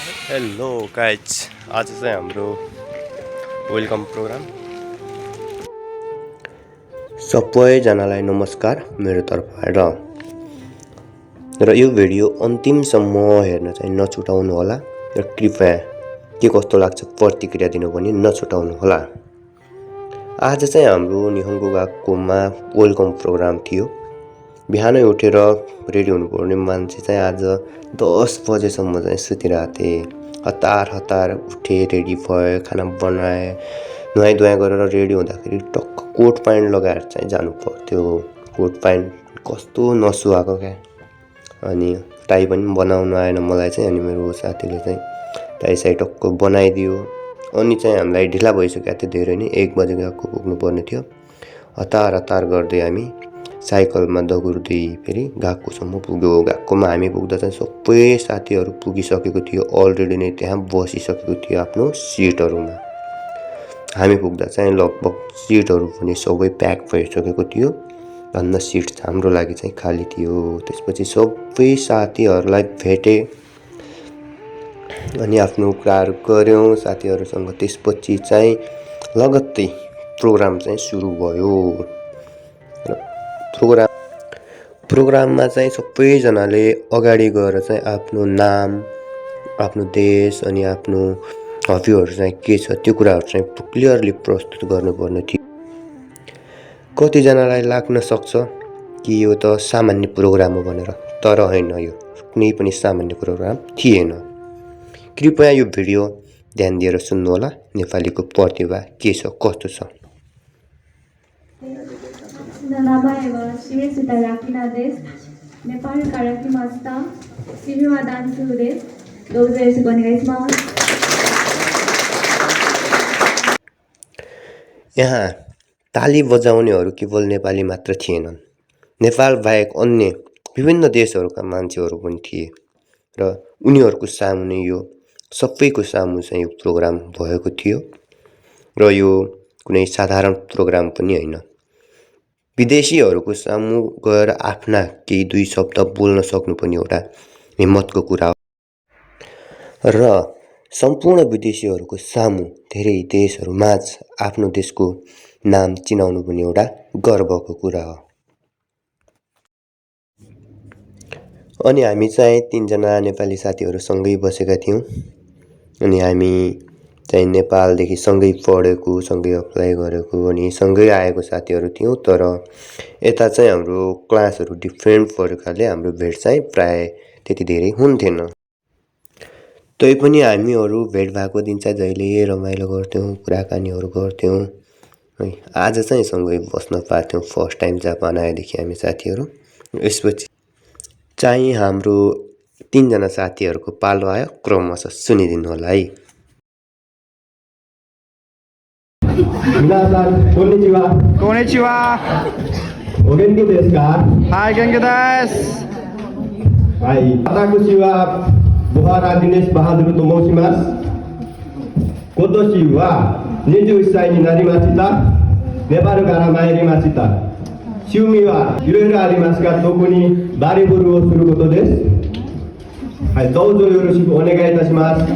Hello guys, आज चाहिँ हाम्रो वेलकम प्रोग्राम। सबैजनालाई नमस्कार मेरो तर्फबाट। र यो भिडियो अन्तिमसम्म हेर्न चाहिँ नछुटाउनु होला र कृपया के कस्तो लाग्छ प्रतिक्रिया दिनु पनि नछुटाउनु होला। आज चाहिँ हाम्रो निहोङ्गो गाकोमा वेलकम प्रोग्राम थियो। बिहानै उठेर रेडी हुनुपर्ने मान्छे चाहिँ आज 10 बजेसम्म चाहिँ सुतिरहेको थिएँ। हतार उठेँ, रेडी भएँ, खाना बनाएँ, नुहाइ गरेर रेडी हुँदाखेरि टक्क कोट प्यान्ट लगाएर चाहिँ जानु पर्थ्यो। कोट प्यान्ट कस्तो नसुहाएको क्या। अनि टाई पनि बनाउनु आएन मलाई चाहिँ। अनि मेरो साथीले चाहिँ टाई साई टक्क बनाइदियो। अनि चाहिँ हामीलाई ढिला भइसकेको थियो धेरै नै, 1 बजे गएको पुग्नुपर्ने थियो। हतार गर्दै हामी साइकलमा दगुर्दै फेरि गाकोसम्म पुग्यो। गाकोमा हामी पुग्दा चाहिँ सबै साथीहरू पुगिसकेको थियो, अलरेडी नै त्यहाँ बसिसकेको थियो आफ्नो सिटहरूमा। हामी पुग्दा चाहिँ लगभग सिटहरू पनि सबै प्याक भइसकेको थियो, भन्दा सिट हाम्रो लागि चाहिँ खाली थियो। त्यसपछि सबै साथीहरूलाई भेटेँ अनि आफ्नो कुराहरू गऱ्यौँ साथीहरूसँग। त्यसपछि चाहिँ लगत्तै प्रोग्राम चाहिँ सुरु भयो। प्रोग्राममा चाहिँ सबैजनाले अगाडि गएर चाहिँ आफ्नो नाम, आफ्नो देश अनि आफ्नो हबीहरू चाहिँ के छ त्यो कुराहरू चाहिँ क्लियरली प्रस्तुत गर्नुपर्ने थियो। कतिजनालाई लाग्न सक्छ कि यो त सामान्य प्रोग्राम हो भनेर, तर होइन, यो कुनै पनि सामान्य प्रोग्राम थिएन। कृपया यो भिडियो ध्यान दिएर सुन्नुहोला, नेपालीको प्रतिभा के छ कस्तो छ। Namaewa, Shri Sitarakina des, Nepal Karaki Masta, Sibiwa Dansu des, those are guys ma. यहाँ ताली बजाउनेहरू केवल नेपाली मात्र थिएनन्। नेपाल बाहेक अन्य विभिन्न देशहरूका मान्छेहरू पनि थिए र उनीहरूको सामुने यो सबैको सामु चाहिँ यो प्रोग्राम भएको थियो। र यो कुनै साधारण प्रोग्राम पनि होइन। विदेशीहरूको सामु गएर आफ्ना केही 2 शब्द बोल्न सक्नु पनि एउटा हिम्मतको कुरा हो। र सम्पूर्ण विदेशीहरूको सामु धेरै देशहरूमाझ आफ्नो देशको नाम चिनाउनु पनि एउटा गर्वको कुरा हो। अनि हामी चाहिँ 3 जना नेपाली साथीहरू सँगै बसेका थियौँ। अनि हामी चाहिँ नेपालदेखि सँगै पढेको, सँगै अप्लाई गरेको अनि सँगै आएको साथीहरू थियौँ। तर यता चाहिँ हाम्रो क्लासहरू डिफ्रेन्ट परेकाले हाम्रो भेट चाहिँ प्राय त्यति धेरै हुन्थेन। तैपनि हामीहरू भेट भएको दिन चाहिँ जहिले रमाइलो गर्थ्यौँ, कुराकानीहरू गर्थ्यौँ। आज चाहिँ सँगै बस्न पार्थ्यौँ फर्स्ट टाइम जापान आएदेखि हामी साथीहरू। यसपछि चाहिँ हाम्रो 3 जना साथीहरूको पालो आयो। क्रमशः सुनिदिनु होला है। 皆さんこんにちは。こんにちは。お元気ですか？はい、元気です。はい、私はボハラ・ディネス・バハドゥルと申します。今年は21歳になりました。ネパルから参りました。趣味はいろいろありますが、特にバレーボールをすることです。はい、どうぞよろしくお願いいたします。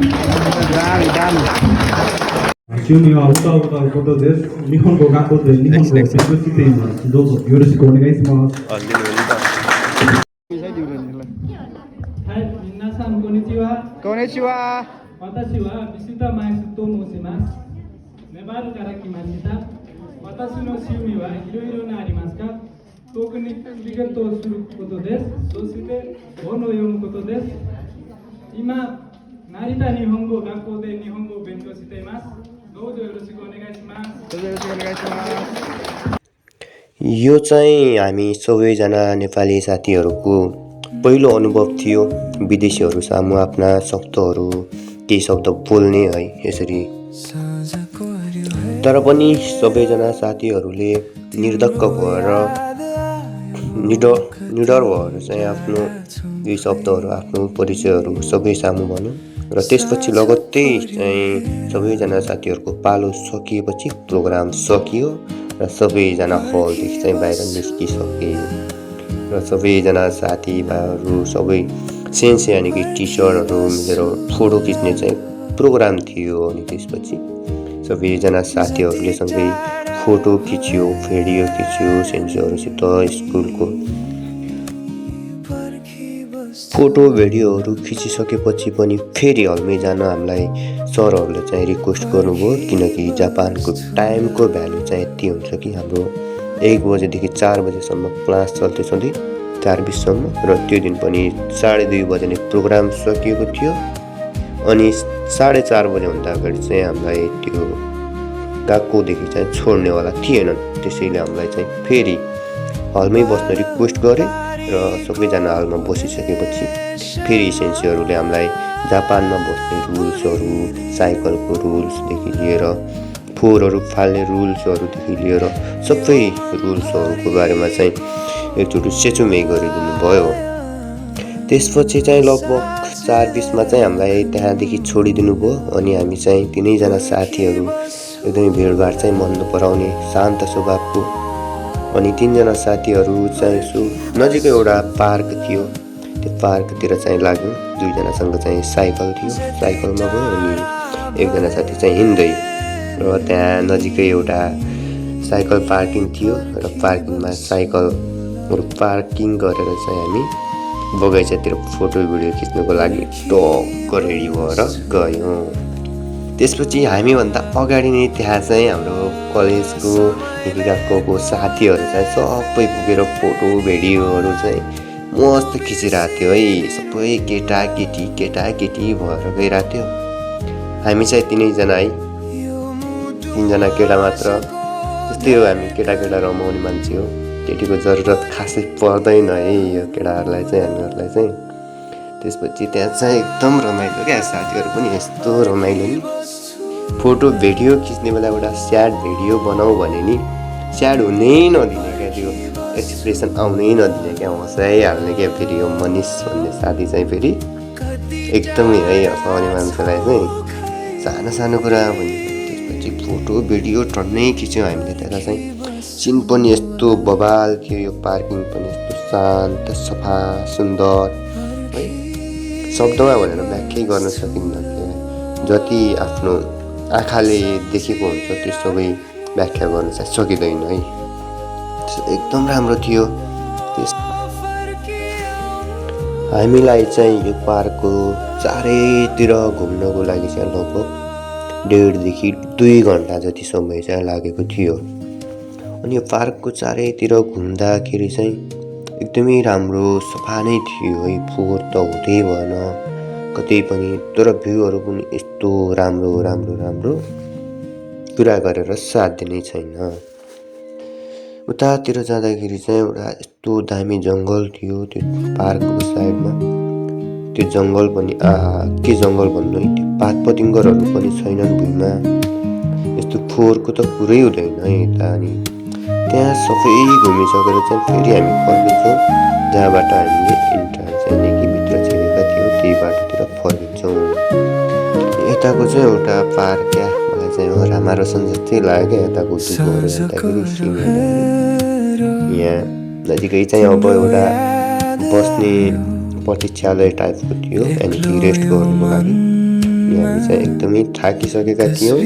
趣味は歌を歌うことです。日本語学校で日本語を勉強しています。どうぞよろしくお願いします。はい、皆さんこんにちは。こんにちは。私はビシタマイスと申します。ネパールから来ました。私の趣味はいろいろなありますが、特にクリケットをすることです。そして本を読むことです。今、成田日本語学校で日本語を勉強しています。どうぞよろしくお願いします。どうぞよろしくお願いします。यो चाहिँ हामी सबैजना नेपाली साथीहरूको पहिलो अनुभव थियो विदेशीहरू सामु आफ्ना शब्दहरू, केही शब्द बोल्ने है यसरी। तर पनि सबैजना साथीहरूले निर्धक्क भएर निडर भएर चाहिँ आफ्नो यी शब्दहरू, आफ्नो परिचयहरू सबै सामु भन्यो। र त्यसपछि लगत्तै चाहिँ सबैजना साथीहरूको पालो सकिएपछि प्रोग्राम सकियो र सबैजना हलदेखि चाहिँ बाहिर निस्किसके। र सबैजना साथीभाइहरू सबै सेन्स यानि कि टिचरहरू मिलेर फोटो खिच्ने चाहिँ प्रोग्राम थियो। अनि त्यसपछि सबैजना साथीहरूले सँगै फोटो खिच्यो, भिडियो खिच्यो सेन्सेहरूसित स्कुलको। फोटो भिडियोहरू खिचिसकेपछि पनि फेरि हलमै जान हामीलाई सरहरूले चाहिँ रिक्वेस्ट गर्नुभयो, किनकि जापानको टाइमको भ्यालु चाहिँ यति हुन्छ कि हाम्रो 1 बजेदेखि 4 बजेसम्म क्लास चल्दै चल्दै 4:20सम्म, र त्यो दिन पनि 2:30 बजे नै प्रोग्राम सकिएको थियो। अनि 4:30 बजेभन्दा अगाडि चाहिँ हामीलाई त्यो गएकोदेखि चाहिँ छोड्नेवाला थिएनन्। त्यसैले हामीलाई चाहिँ फेरि हलमै बस्न रिक्वेस्ट गरे र सबैजना हलमा बसिसकेपछि फेरि सेन्सेहरूले हामीलाई जापानमा बस्ने रुल्सहरू, साइकलको रुल्सदेखि लिएर फोहोरहरू फाल्ने रुल्सहरूदेखि लिएर सबै रुल्सहरूको बारेमा चाहिँ एकचोटि सेचुमे गरिदिनु भयो। त्यसपछि चाहिँ लगभग 4:20मा चाहिँ हामीलाई त्यहाँदेखि छोडिदिनु भयो। अनि हामी चाहिँ 3जना साथीहरू एकदमै भिडभाड चाहिँ मन नपराउने शान्त स्वभावको, अनि 3जना साथीहरू चाहिँ यसो नजिकै एउटा पार्क थियो, त्यो पार्कतिर चाहिँ लाग्यौँ। 2जनासँग चाहिँ साइकल थियो, साइकलमा गयो। अनि 1जना साथी चाहिँ हिँड्दै, र त्यहाँ नजिकै एउटा साइकल पार्किङ थियो र पार्किङमा साइकलहरू पार्किङ गरेर चाहिँ हामी बगैँचातिर फोटो भिडियो खिच्नको लागि टक्क रेडी भएर गयौँ। त्यसपछि हामीभन्दा अगाडि नै त्यहाँ चाहिँ हाम्रो कलेजको गएको साथीहरू चाहिँ सबै पुगेर फोटो भिडियोहरू चाहिँ मस्त खिचिरहेको थियो है। सबै केटाकेटी भएर गइरहेको थियो। हामी चाहिँ 3जना है, 3जना केटा मात्र। त्यस्तै हो, हामी केटा रमाउने मान्छे हो, केटीको जरुरत खासै पर्दैन है यो केटाहरूलाई चाहिँ, हामीहरूलाई चाहिँ। त्यसपछि त्यहाँ चाहिँ एकदम रमाइलो क्या, साथीहरू पनि यस्तो रमाइलो नि। फोटो भिडियो खिच्ने बेला एउटा स्याड भिडियो बनाऊ भने नि स्याड हुनै नदिने क्या, त्यो एक्सप्रेसन आउनै नदिने क्या, हँसाइहाल्ने क्या। फेरि यो मनिष भन्ने साथी चाहिँ फेरि एकदमै है हँसाउने मान्छेलाई चाहिँ सानो कुरा पनि। त्यसपछि फोटो भिडियो टन्नै खिच्यौँ हामीले। त्यहाँ चाहिँ सिन पनि यस्तो बबाल थियो, यो पार्किङ पनि यस्तो शान्त सफा सुन्दर है, शब्दमा भनेर व्याख्या गर्न सकिन्न क्या। जति आफ्नो आँखाले देखेको हुन्छ त्यो सबै व्याख्या गर्न चाहिँ सकिँदैन है। एकदम राम्रो थियो। हामीलाई चाहिँ यो पार्कको चारैतिर घुम्नको लागि चाहिँ लगभग 1.5देखि 2 घन्टा जति समय चाहिँ लागेको थियो। अनि यो पार्कको चारैतिर घुम्दाखेरि चाहिँ एकदमै राम्रो सफा नै थियो है, फोहोर त हुँदै भएन कतै पनि, तर भ्यूहरू पनि यस्तो राम्रो कुरा गरेर साध्य नै छैन। उतातिर जाँदाखेरि चाहिँ एउटा यस्तो दामी जङ्गल थियो त्यो पार्कको साइडमा। त्यो जङ्गल पनि के जङ्गल भन्नु है, त्यो पात पतिङ्गरहरू पनि छैनन् भुइँमा, यस्तो फोहोरको त कुरै हुँदैन है यता। अनि त्यहाँ सबै घुमिसकेर चाहिँ फेरि हामी फर्किन्छौँ, जहाँबाट हामीले इन्ट्रान्स यानि कि भित्र छिरेका थियौँ त्यही बाटोतिर फर्किन्छौँ। यताको चाहिँ एउटा पार्क क्या, मलाई चाहिँ रामारोसन जस्तै लाग्यो क्या। यताको दुःखहरू हेर्दाखेरि यहाँ नजिकै चाहिँ अब एउटा बस्ने प्रतीक्षालय टाइपको थियो, यानि कि रेस्ट गर्नुको लागि। हामी चाहिँ एकदमै थाकिसकेका थियौँ,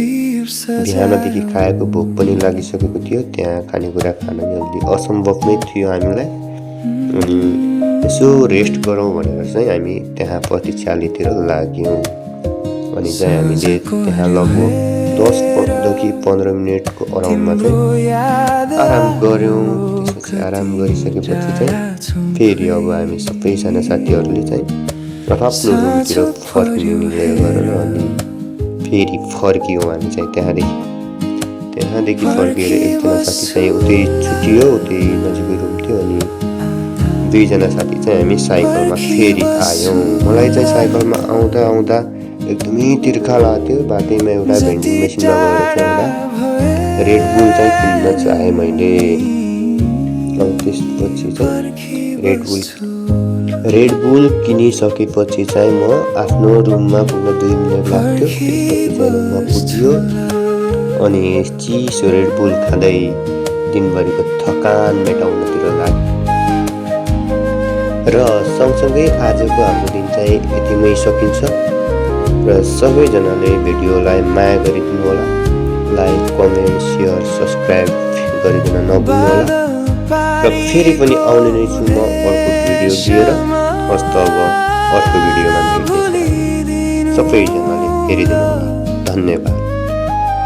बिहानदेखि खाएको भोक पनि लागिसकेको थियो। त्यहाँ खानेकुरा खान नि अलि असम्भव नै थियो हामीलाई। अनि यसो रेस्ट गरौँ भनेर चाहिँ हामी त्यहाँ प्रतीक्षालयतिर लाग्यौँ। अनि चाहिँ हामीले त्यहाँ लगभग 10देखि 15 मिनटको अराउन्डमा चाहिँ आराम गऱ्यौँ। त्यसपछि आराम गरिसकेपछि चाहिँ फेरि अब हामी सबैजना साथीहरूले चाहिँ आफ्नो रुमतिर फर्किने निर्णय गरेर अनि फेरि फर्कियौँ हामी चाहिँ त्यहाँदेखि फर्किएर 1जना साथी चाहिँ उतै छुट्टियो, उतै नजिकै रुम थियो। अनि 2जना साथी चाहिँ हामी साइकलमा फेरि आयौँ। मलाई चाहिँ साइकलमा आउँदा एकदमै तिर्खा लाग्थ्यो। बाटैमा एउटा भेन्डिङ मेसिनमा गएर चाहिँ एउटा रेड बुल चाहिँ किन्न चाहेँ मैले। त्यसपछि चाहिँ रेड बुल किनिसकेपछि चाहिँ म आफ्नो रुममा पुग्न 2 मिनट लाग्थ्यो। त्यसपछि चाहिँ रुममा पुग्यो अनि चिसो रेड बुल खाँदै दिनभरिको थकान मेटाउनतिर लाग्यो। र सँगसँगै आजको हाम्रो दिन चाहिँ यतिमै सकिन्छ र सबैजनाले भिडियोलाई माया गरिदिनु होला। लाइक, कमेन्ट, सेयर, सब्सक्राइब गरिदिन नभुल्नु होला र फेरि पनि आउने नै छु म अर्को भिडियो लिएर। हस्त अब अर्को भिडियोमा भेट्नेछु। सबैजनाले हेरिदिनु होला। धन्यवाद।